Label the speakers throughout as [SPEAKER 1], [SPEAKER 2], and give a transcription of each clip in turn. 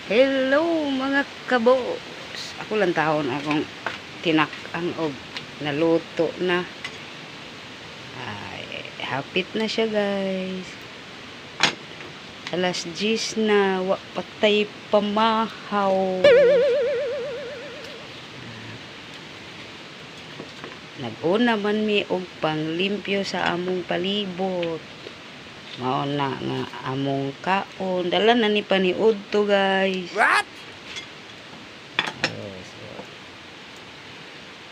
[SPEAKER 1] Hello mga kabos. Ako lang taon akong tinakang og naluto na. Ay, hapit na siya guys. Alas 10 na, wa patay pamahaw. Nag-una man mi og panglimpyo sa among palibot. Mao na nga among kaon. Dala na ni paniud to guys. What? So,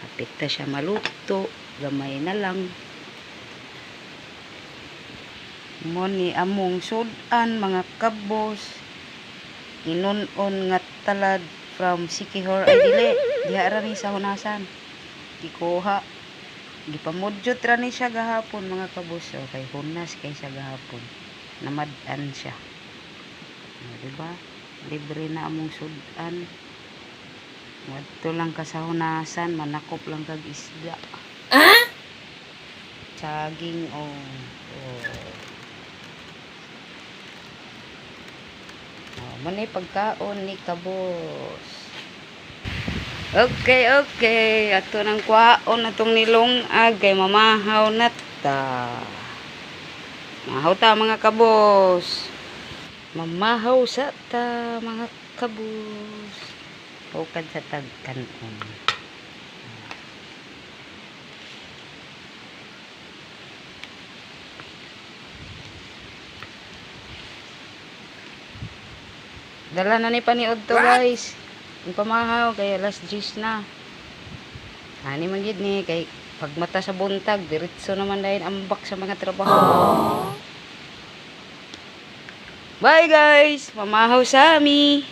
[SPEAKER 1] hapit na siya maluto. Gamay na lang. Mo ni among sudan mga kabos. Inunon nga talad from Sikihor. Ay dili. Diha ra ni sa hunasan. Gikuha. Gipamudyot ra ni siya gahapon mga kabos. So, kay hunas kay siya gahapon. Namadan siya. Diba? Libre na among sudan. Wadto lang ka sa hunasan. Manakop lang kag isda. Ah? Saging o. Manay pagkaon ni kabos. Okay. Ato nang kwaon atong nilungag kay mamahaw na ta. Mahaw ta mga kabos. Mamahaw sa ta mga kabos. Hukad sa tagkanon. Dala na ni paniod to guys. Ang pamahaw kay alas 10 na. Ani man gid ni kay pagmata sa buntag diretso naman dayon ambak sa mga trabaho. Aww. Bye guys, mamahaw sa ami.